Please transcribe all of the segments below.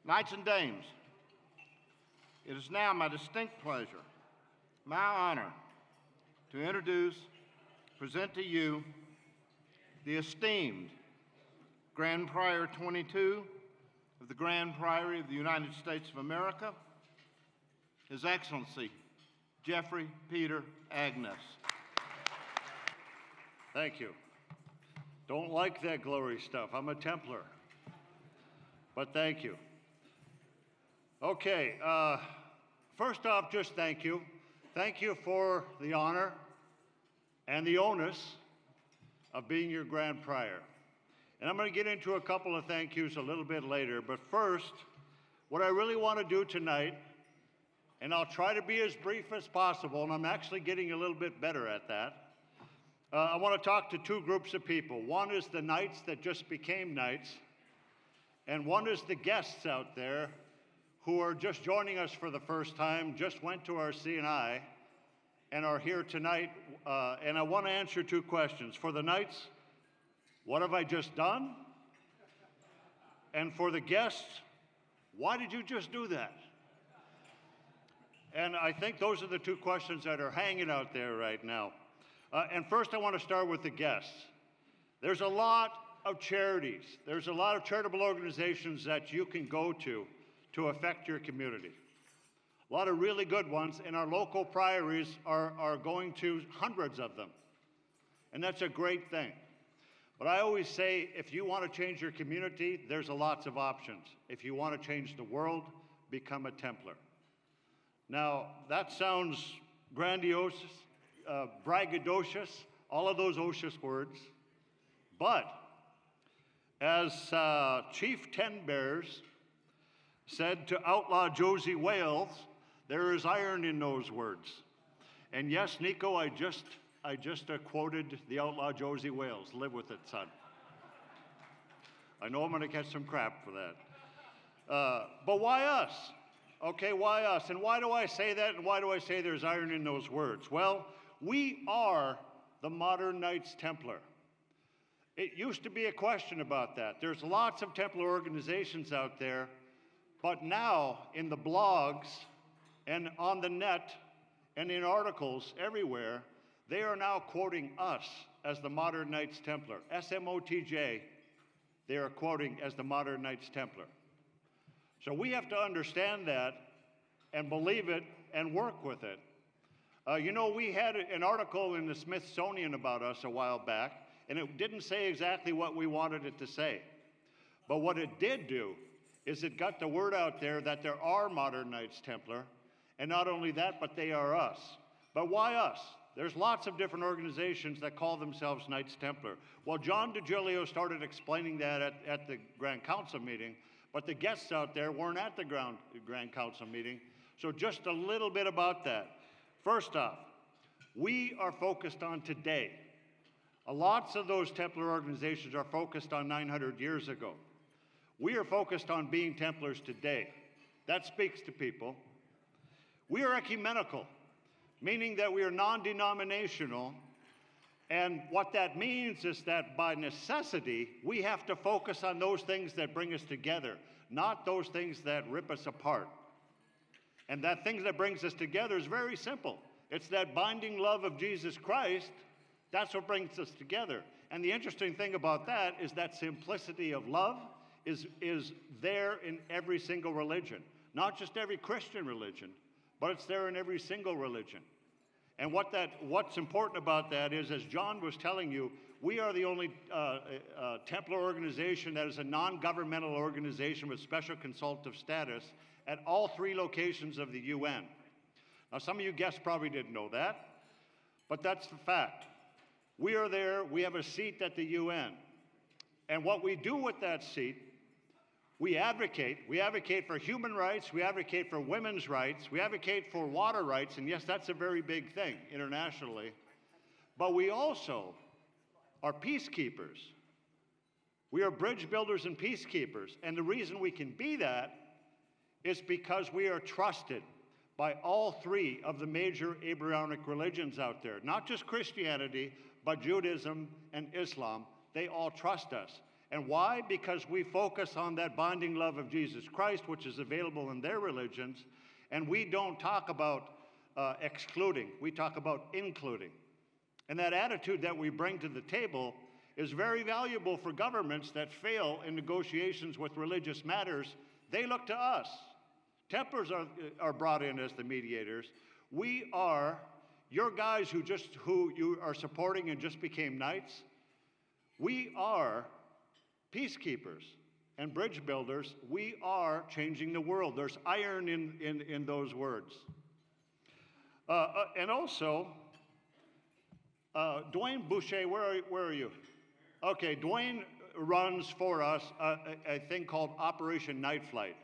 Knights and dames, it is now my distinct pleasure, my honor, to present to you, the esteemed Grand Prior 22 of the Grand Priory of the United States of America, His Excellency, Jeffrey Peter Agnes. Thank you. Don't like that glory stuff. I'm a Templar. But thank you. Okay, first off, just thank you. Thank you for the honor and the onus of being your Grand Prior. And I'm going to get into a couple of thank yous a little bit later, but first, what I really want to do tonight, and I'll try to be as brief as possible, and I'm actually getting a little bit better at that. I want to talk to two groups of people. One is the knights that just became knights, and one is the guests out there who are just joining us for the first time, just went to our CNI, and are here tonight. And I want to answer two questions. For the knights, what have I just done? And for the guests, why did you just do that? And I think those are the two questions that are hanging out there right now. And first, I want to start with the guests. There's a lot of charities. There's a lot of charitable organizations that you can go to affect your community. A lot of really good ones, and our local priories are going to hundreds of them. And that's a great thing. But I always say, if you want to change your community, there's lots of options. If you want to change the world, become a Templar. Now, that sounds grandiose, braggadocious, all of those OSHIS words. But as Chief Ten Bears said to outlaw Josie Wales, there is iron in those words. And yes, Nico, I just quoted the outlaw Josie Wales. Live with it, son. I know I'm going to catch some crap for that. But why us? Okay, why us? And why do I say that? And why do I say there's iron in those words? Well, we are the modern Knights Templar. It used to be a question about that. There's lots of Templar organizations out there, but now in the blogs and on the net and in articles everywhere, they are now quoting us as the modern Knights Templar. SMOTJ, they are quoting as the modern Knights Templar. So we have to understand that and believe it and work with it. You know, we had an article in the Smithsonian about us a while back, and it didn't say exactly what we wanted it to say. But what it did do is it got the word out there that there are modern Knights Templar, and not only that, but they are us. But why us? There's lots of different organizations that call themselves Knights Templar. Well, John DiGilio started explaining that at the Grand Council meeting, but the guests out there weren't at the Grand Council meeting, so just a little bit about that. First off, we are focused on today. Lots of those Templar organizations are focused on 900 years ago. We are focused on being Templars today. That speaks to people. We are ecumenical, meaning that we are non-denominational, and what that means is that by necessity, we have to focus on those things that bring us together, not those things that rip us apart. And that thing that brings us together is very simple. It's that binding love of Jesus Christ. That's what brings us together. And the interesting thing about that is that simplicity of love is there in every single religion. Not just every Christian religion, but it's there in every single religion. And what's important about that is, as John was telling you, we are the only Templar organization that is a non-governmental organization with special consultative status at all 3 locations of the UN. Now, some of you guests probably didn't know that, but that's the fact. We are there, we have a seat at the UN. And what we do with that seat, we advocate for human rights, we advocate for women's rights, we advocate for water rights, and yes, that's a very big thing internationally. But we also are peacekeepers. We are bridge builders and peacekeepers. And the reason we can be that is because we are trusted by all 3 of the major Abrahamic religions out there. Not just Christianity, but Judaism and Islam. They all trust us. And why? Because we focus on that bonding love of Jesus Christ, which is available in their religions, and we don't talk about excluding, we talk about including. And that attitude that we bring to the table is very valuable for governments that fail in negotiations with religious matters. They look to us. Templars are brought in as the mediators. We are your guys who you are supporting and just became knights. We are peacekeepers and bridge builders. We are changing the world. There's iron in those words. And also, Dwayne Boucher, where are you? Okay, Dwayne runs for us a thing called Operation Night Flight.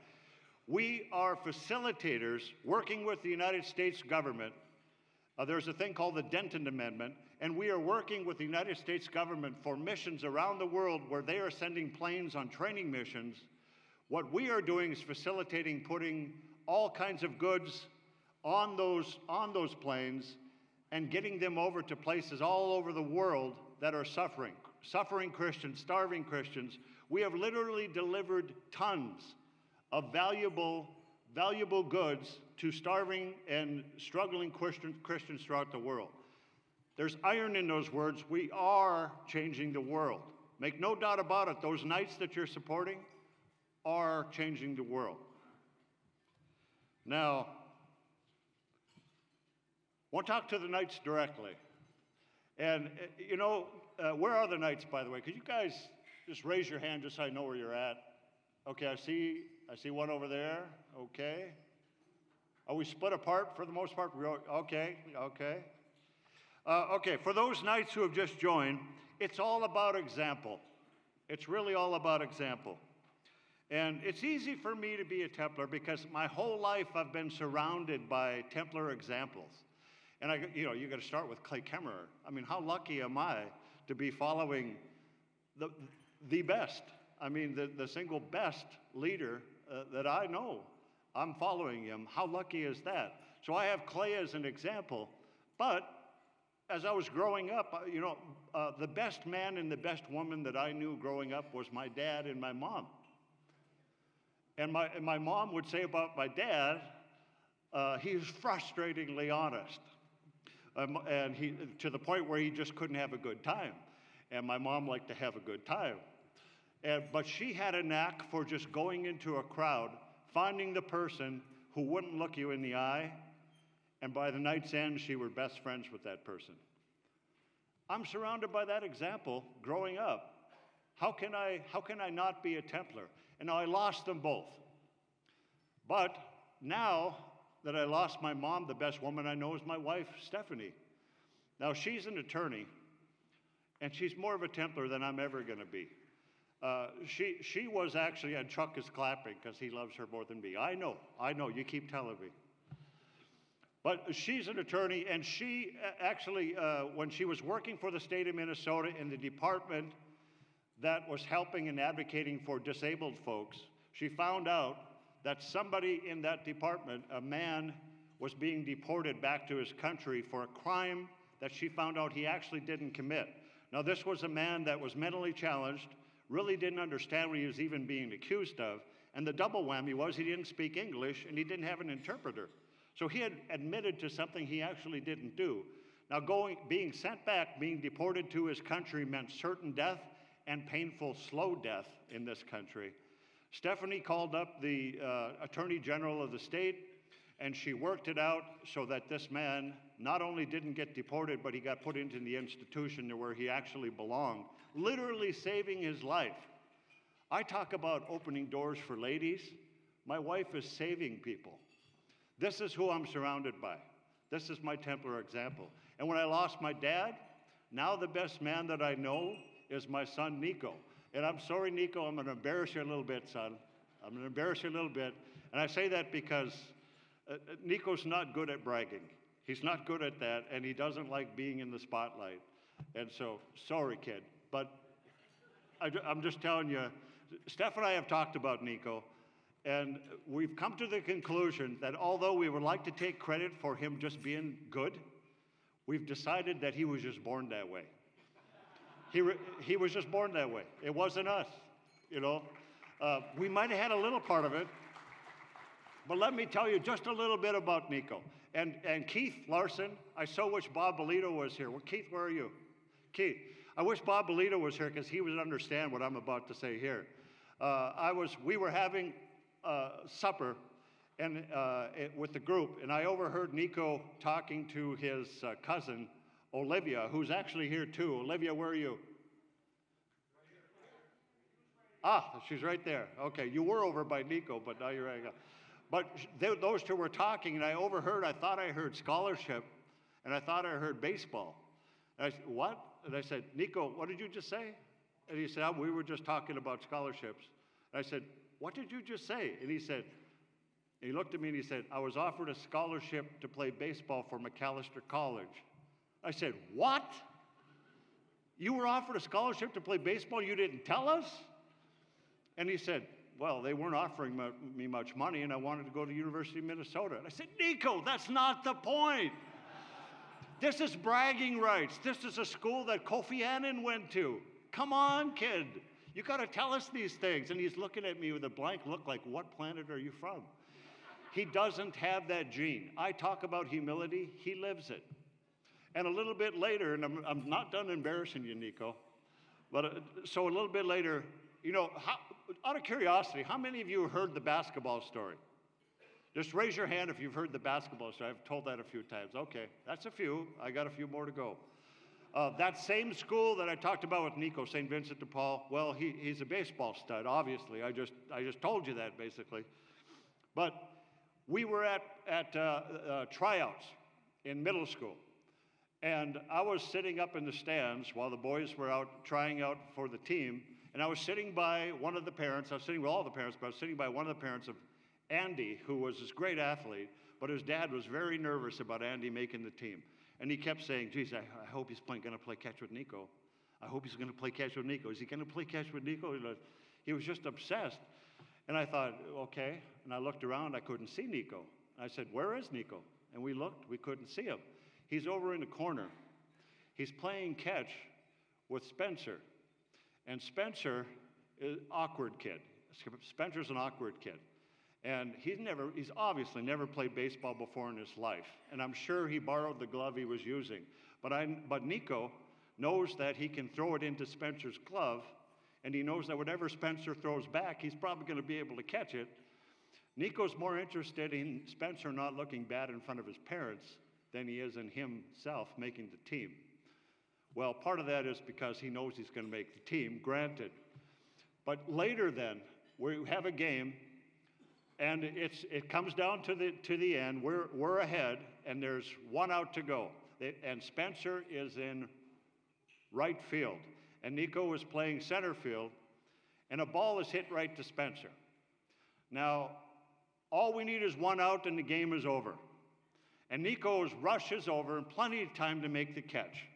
We are facilitators working with the United States government. There's a thing called the Denton Amendment, and we are working with the United States government for missions around the world where they are sending planes on training missions. What we are doing is facilitating putting all kinds of goods on those planes and getting them over to places all over the world that are suffering Christians, starving Christians. We have literally delivered tons of valuable goods to starving and struggling Christians throughout the world. There's iron in those words. We are changing the world. Make no doubt about it, those knights that you're supporting are changing the world. Now, I want to talk to the knights directly. And, where are the knights, by the way? Could you guys just raise your hand just so I know where you're at? Okay, I see one over there. Okay. Are we split apart for the most part? Okay. Okay, for those knights who have just joined, it's all about example. It's really all about example. And it's easy for me to be a Templar because my whole life I've been surrounded by Templar examples. And you got to start with Clay Kemmerer. I mean, how lucky am I to be following the best? I mean, the single best leader that I know. I'm following him. How lucky is that? So I have Clay as an example. But as I was growing up, the best man and the best woman that I knew growing up was my dad and my mom. And my mom would say about my dad, he was frustratingly honest. And he, to the point where he just couldn't have a good time. And my mom liked to have a good time. But she had a knack for just going into a crowd, finding the person who wouldn't look you in the eye, and by the night's end, she were best friends with that person. I'm surrounded by that example growing up. How can I not be a Templar? And now I lost them both. But now that I lost my mom, the best woman I know is my wife, Stephanie. Now she's an attorney, and she's more of a Templar than I'm ever going to be. She was actually, and Chuck is clapping because he loves her more than me. I know, you keep telling me. But she's an attorney, and she actually, when she was working for the state of Minnesota in the department that was helping and advocating for disabled folks, she found out that somebody in that department, a man, was being deported back to his country for a crime that she found out he actually didn't commit. Now, this was a man that was mentally challenged, really didn't understand what he was even being accused of, and the double whammy was he didn't speak English and he didn't have an interpreter. So he had admitted to something he actually didn't do. Now, being sent back, being deported to his country meant certain death and painful, slow death in this country. Stephanie called up the Attorney General of the state, and she worked it out so that this man not only didn't get deported, but he got put into the institution where he actually belonged, literally saving his life. I talk about opening doors for ladies. My wife is saving people. This is who I'm surrounded by. This is my Templar example. And when I lost my dad, now the best man that I know is my son, Nico. And I'm sorry, Nico, I'm going to embarrass you a little bit, son. I'm going to embarrass you a little bit. And I say that because Nico's not good at bragging. He's not good at that, and he doesn't like being in the spotlight. And so, sorry, kid. But I'm just telling you, Steph and I have talked about Nico, and we've come to the conclusion that although we would like to take credit for him just being good, we've decided that he was just born that way. He was just born that way. It wasn't us, you know. We might have had a little part of it, but let me tell you just a little bit about Nico. And Keith Larson, I so wish Bob Bolito was here. Well, Keith, where are you? Keith, I wish Bob Bolito was here because he would understand what I'm about to say here. We were having supper and with the group, and I overheard Nico talking to his cousin, Olivia, who's actually here too. Olivia, where are you? Ah, she's right there. Okay, you were over by Nico, but now you're right. But those two were talking, and I overheard, I thought I heard scholarship, and I thought I heard baseball. And I said, what? And I said, Nico, what did you just say? And he said, we were just talking about scholarships. And I said, what did you just say? And he looked at me and he said, I was offered a scholarship to play baseball for McAllister College. I said, what? You were offered a scholarship to play baseball? You didn't tell us? And he said, well, they weren't offering me much money, and I wanted to go to the University of Minnesota. And I said, Nico, that's not the point. This is bragging rights. This is a school that Kofi Annan went to. Come on, kid. You got to tell us these things. And he's looking at me with a blank look like, what planet are you from? He doesn't have that gene. I talk about humility. He lives it. And a little bit later, and I'm not done embarrassing you, Nico, but so a little bit later, you know, out of curiosity, how many of you heard the basketball story? Just raise your hand if you've heard the basketball story. I've told that a few times. Okay, that's a few. I got a few more to go. That same school that I talked about with Nico, St. Vincent de Paul, well, he's a baseball stud, obviously. I just told you that, basically. But we were at tryouts in middle school. And I was sitting up in the stands while the boys were out trying out for the team. And I was sitting by one of the parents. I was sitting with all the parents, but I was sitting by one of the parents of Andy, who was this great athlete, but his dad was very nervous about Andy making the team. And he kept saying, geez, I hope he's going to play catch with Nico. I hope he's going to play catch with Nico. Is he going to play catch with Nico? He was just obsessed. And I thought, okay. And I looked around. I couldn't see Nico. I said, where is Nico? And we looked. We couldn't see him. He's over in the corner. He's playing catch with Spencer. And Spencer is an awkward kid. Spencer's an awkward kid. And he's obviously never played baseball before in his life. And I'm sure he borrowed the glove he was using. But Nico knows that he can throw it into Spencer's glove, and he knows that whatever Spencer throws back, he's probably going to be able to catch it. Nico's more interested in Spencer not looking bad in front of his parents than he is in himself making the team. Well, part of that is because he knows he's going to make the team, granted. But later then, we have a game, and it comes down to the end. We're ahead, and there's one out to go. And Spencer is in right field, and Nico is playing center field, and a ball is hit right to Spencer. Now, all we need is one out, and the game is over. And Nico rushes over, and plenty of time to make the catch.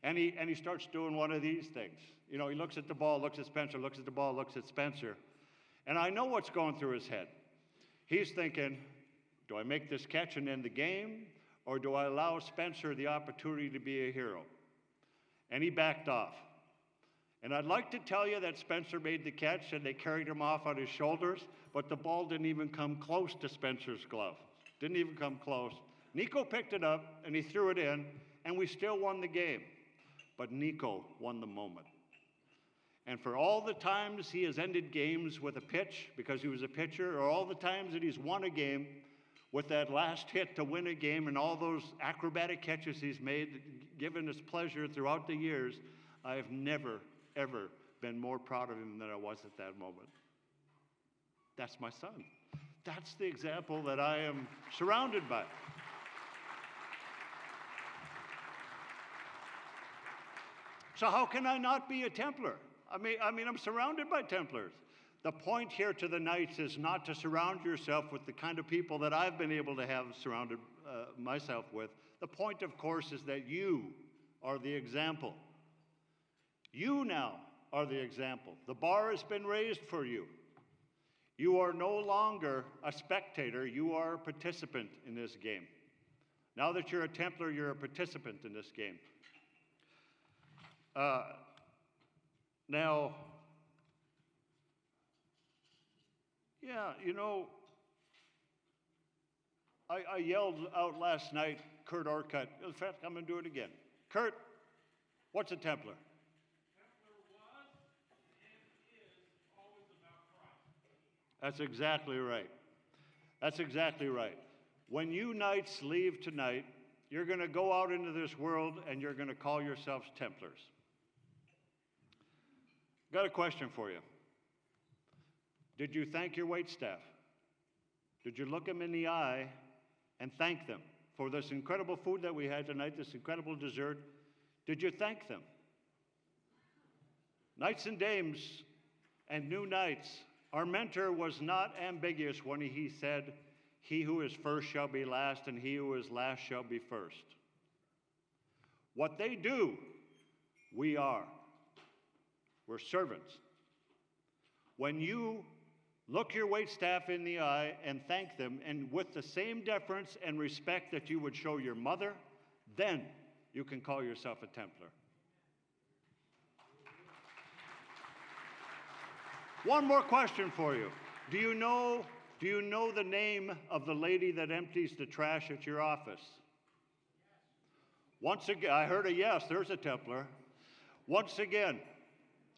And he starts doing one of these things. You know, he looks at the ball, looks at Spencer, looks at the ball, looks at Spencer. And I know what's going through his head. He's thinking, do I make this catch and end the game, or do I allow Spencer the opportunity to be a hero? And he backed off. And I'd like to tell you that Spencer made the catch and they carried him off on his shoulders, but the ball didn't even come close to Spencer's glove. Didn't even come close. Nico picked it up and he threw it in, and we still won the game. But Nico won the moment. And for all the times he has ended games with a pitch because he was a pitcher, or all the times that he's won a game with that last hit to win a game and all those acrobatic catches he's made, given us pleasure throughout the years, I have never, ever been more proud of him than I was at that moment. That's my son. That's the example that I am surrounded by. So how can I not be a Templar? I mean, I'm surrounded by Templars. The point here to the Knights is not to surround yourself with the kind of people that I've been able to have surrounded myself with. The point, of course, is that you are the example. You now are the example. The bar has been raised for you. You are no longer a spectator. You are a participant in this game. Now that you're a Templar, you're a participant in this game. Now, yeah, you know, I yelled out last night, Kurt Orcutt. In fact, I'm going to do it again. Kurt, what's a Templar? That's exactly right. That's exactly right. When you knights leave tonight, you're going to go out into this world and you're going to call yourselves Templars. Got a question for you. Did you thank your waitstaff? Did you look them in the eye and thank them for this incredible food that we had tonight, this incredible dessert? Did you thank them? Knights and dames and new knights, our mentor was not ambiguous when he said, "He who is first shall be last, and he who is last shall be first." What they do, we are. We're servants. When you look your waitstaff in the eye and thank them, and with the same deference and respect that you would show your mother, then you can call yourself a Templar. One more question for you. Do you know the name of the lady that empties the trash at your office? Once again, I heard a yes, there's a Templar. Once again,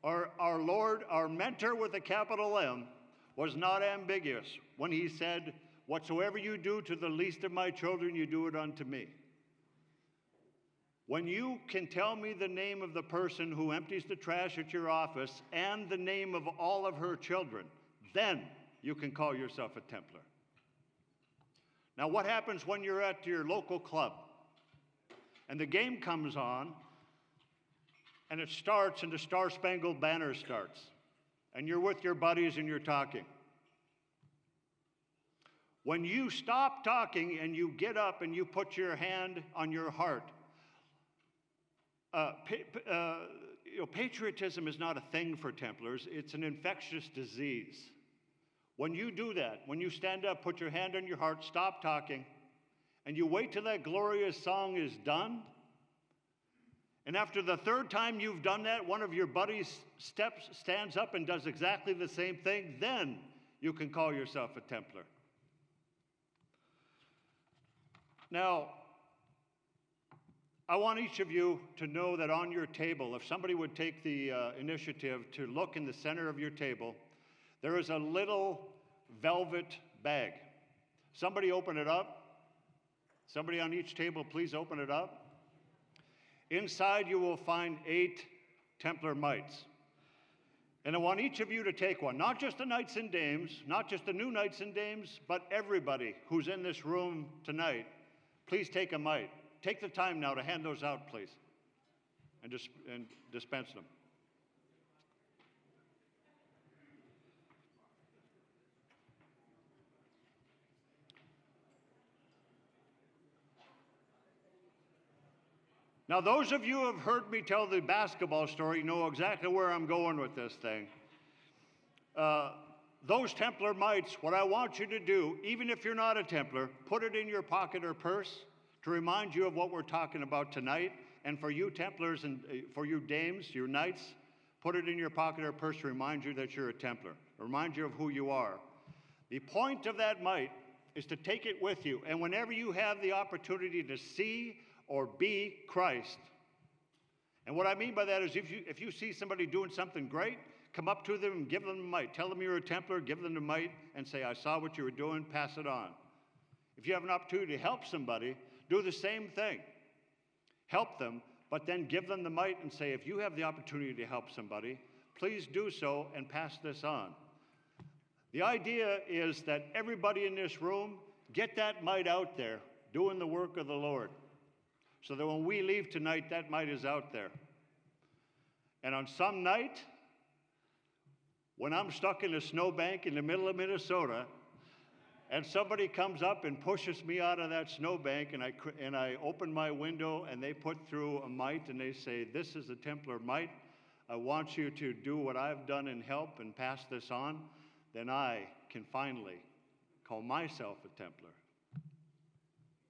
our Lord, our mentor with a capital M, was not ambiguous when he said, "Whatsoever you do to the least of my children, you do it unto me." When you can tell me the name of the person who empties the trash at your office and the name of all of her children, then you can call yourself a Templar. Now, what happens when you're at your local club and the game comes on and it starts and the Star-Spangled Banner starts and you're with your buddies and you're talking? When you stop talking and you get up and you put your hand on your heart, patriotism is not a thing for Templars. It's an infectious disease. When you do that, when you stand up, put your hand on your heart, stop talking, and you wait till that glorious song is done, and after the third time you've done that, one of your buddies stands up and does exactly the same thing, then you can call yourself a Templar. Now, I want each of you to know that on your table, if somebody would take the initiative to look in the center of your table, there is a little velvet bag. Somebody open it up. Somebody on each table, please open it up. Inside you will find 8 Templar mites. And I want each of you to take one, not just the knights and dames, not just the new knights and dames, but everybody who's in this room tonight. Please take a mite. Take the time now to hand those out, please, and dispense them. Now, those of you who have heard me tell the basketball story know exactly where I'm going with this thing. Those Templar mites, what I want you to do, even if you're not a Templar, put it in your pocket or purse to remind you of what we're talking about tonight. And for you Templars and for you dames, your knights, put it in your pocket or purse to remind you that you're a Templar, remind you of who you are. The point of that mite is to take it with you, and whenever you have the opportunity to see or be Christ. And what I mean by that is if you see somebody doing something great, come up to them and give them the mite. Tell them you're a Templar, give them the mite, and say, "I saw what you were doing, pass it on." If you have an opportunity to help somebody, do the same thing. Help them, but then give them the mite and say, "If you have the opportunity to help somebody, please do so and pass this on." The idea is that everybody in this room get that mite out there doing the work of the Lord, so that when we leave tonight, that mite is out there. And on some night, when I'm stuck in a snowbank in the middle of Minnesota, and somebody comes up and pushes me out of that snowbank, and I open my window, and they put through a mite, and they say, "This is a Templar mite. I want you to do what I've done and help and pass this on," then I can finally call myself a Templar.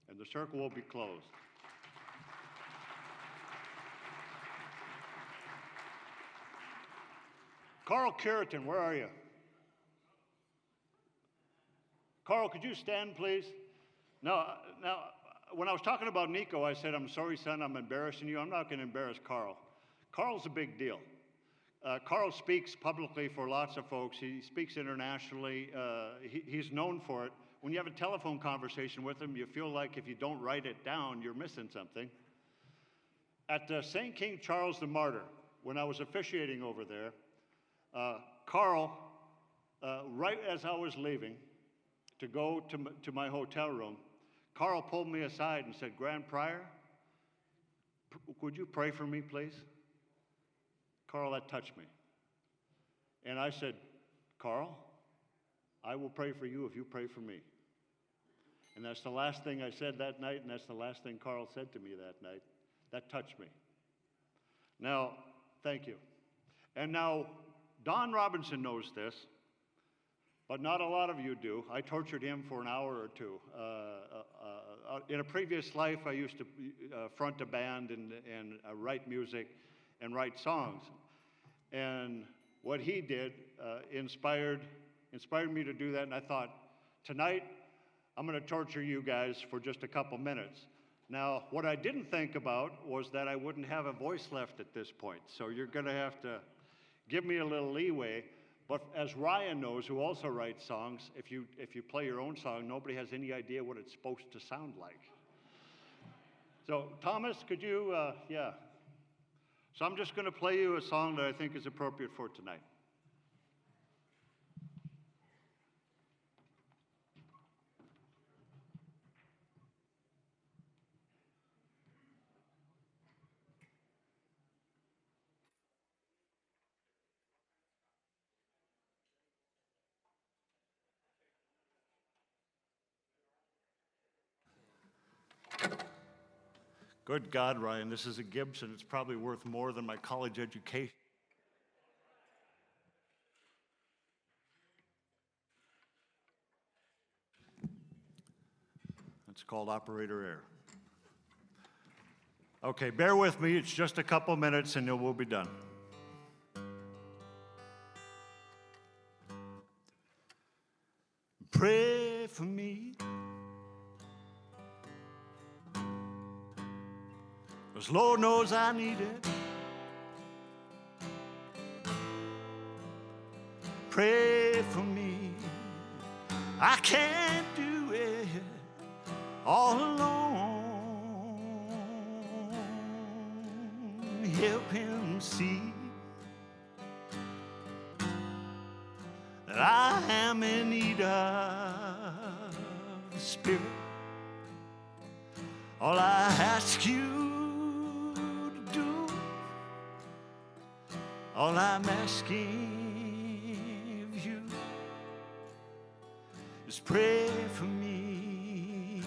And the circle will be closed. Carl Curitan, where are you? Carl, could you stand, please? Now, when I was talking about Nico, I said, I'm sorry, son, I'm embarrassing you. I'm not going to embarrass Carl. Carl's a big deal. Carl speaks publicly for lots of folks. He speaks internationally. He's known for it. When you have a telephone conversation with him, you feel like if you don't write it down, you're missing something. At St. King Charles the Martyr, when I was officiating over there, Carl, right as I was leaving to go to my hotel room, Carl pulled me aside and said, Grand Prior, would you pray for me, please? Carl, that touched me. And I said, Carl, I will pray for you if you pray for me. And that's the last thing I said that night, and that's the last thing Carl said to me that night. That touched me. Now, thank you. And now, Don Robinson knows this, but not a lot of you do. I tortured him for an hour or two. In a previous life, I used to front a band and write music and write songs. And what he did inspired me to do that, and I thought, tonight, I'm going to torture you guys for just a couple minutes. Now, what I didn't think about was that I wouldn't have a voice left at this point, so you're going to have to give me a little leeway. But as Ryan knows, who also writes songs, if you play your own song, nobody has any idea what it's supposed to sound like. So, Thomas, could you, yeah. So I'm just going to play you a song that I think is appropriate for tonight. Good God, Ryan, this is a Gibson. It's probably worth more than my college education. It's called Operator Air. Okay, bear with me. It's just a couple minutes and we'll be done. Pray for me. 'Cause Lord knows I need it. Pray for me. I can't do it all alone. Help him see that I am in need of the Spirit. All I ask you to do, all I'm asking of you is pray for me.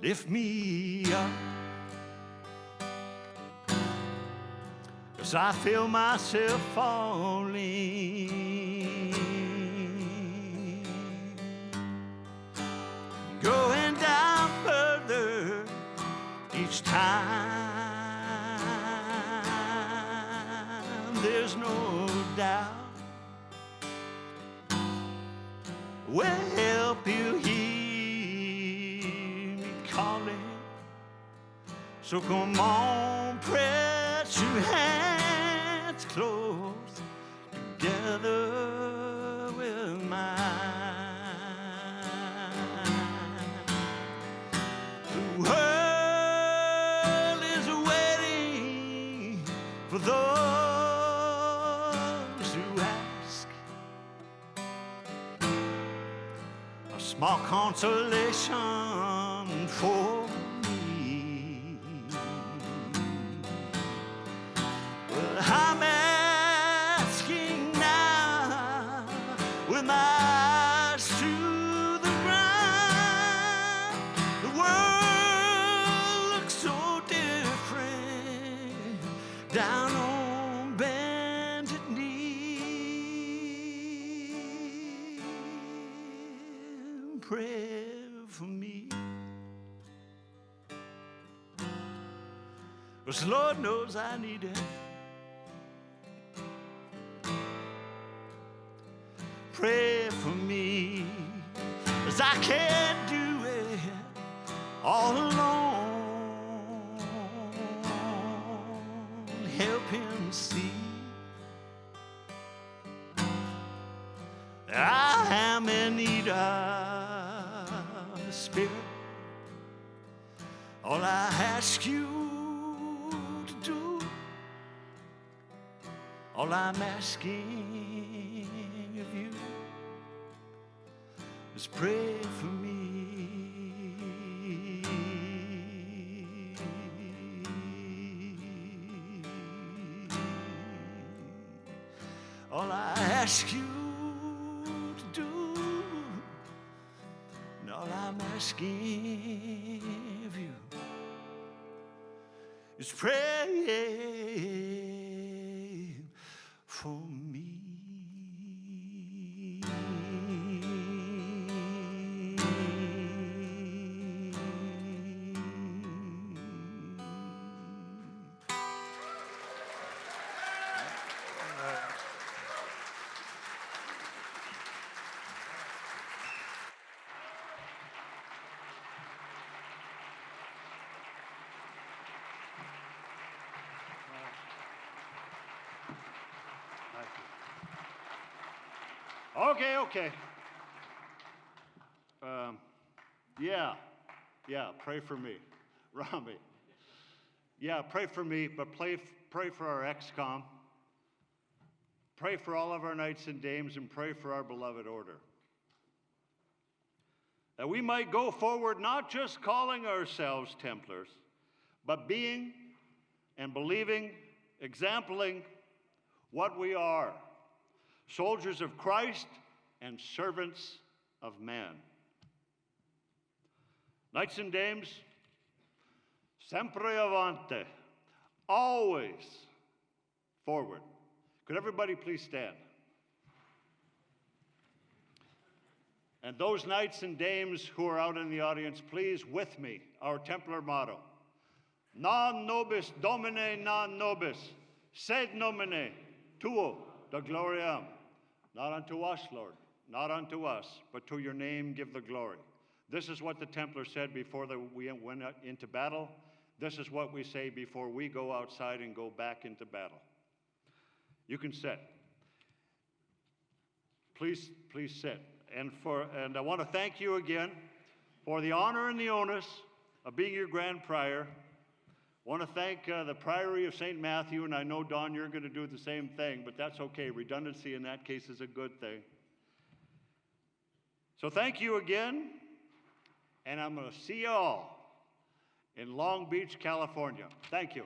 Lift me up, 'cause I feel myself falling, going down further each time. There's no doubt will help you hear me calling. So come on, press your hands close together with mine. The world is waiting for those who ask. A small consolation for me. Well, I'm asking now with my eyes to the ground. The world looks so different down on bended knee. Pray for me. 'cause Lord knows I need it. Pray for me, 'cause I can't do it all alone. Help him see I am in need of the Spirit. All I ask you to do, all I'm asking of you, is pray for me. All I ask you to do, and all I'm asking of you, is pray for me. Okay. Yeah, pray for me. Rami. Yeah, pray for me, but pray for our ex-com. Pray for all of our knights and dames, and pray for our beloved order. That we might go forward not just calling ourselves Templars, but being and believing, exempling what we are, soldiers of Christ and servants of man. Knights and dames, sempre avante, always forward. Could everybody please stand? And those knights and dames who are out in the audience, please with me, our Templar motto. Non nobis Domine, non nobis, sed nomine tuo de gloriam. Not unto us, Lord, not unto us, but to your name give the glory. This is what the Templars said before we went into battle. This is what we say before we go outside and go back into battle. You can sit. Please sit. And I want to thank you again for the honor and the onus of being your Grand Prior. I want to thank the Priory of St. Matthew, and I know, Don, you're going to do the same thing, but that's okay. Redundancy in that case is a good thing. So thank you again, and I'm going to see you all in Long Beach, California. Thank you.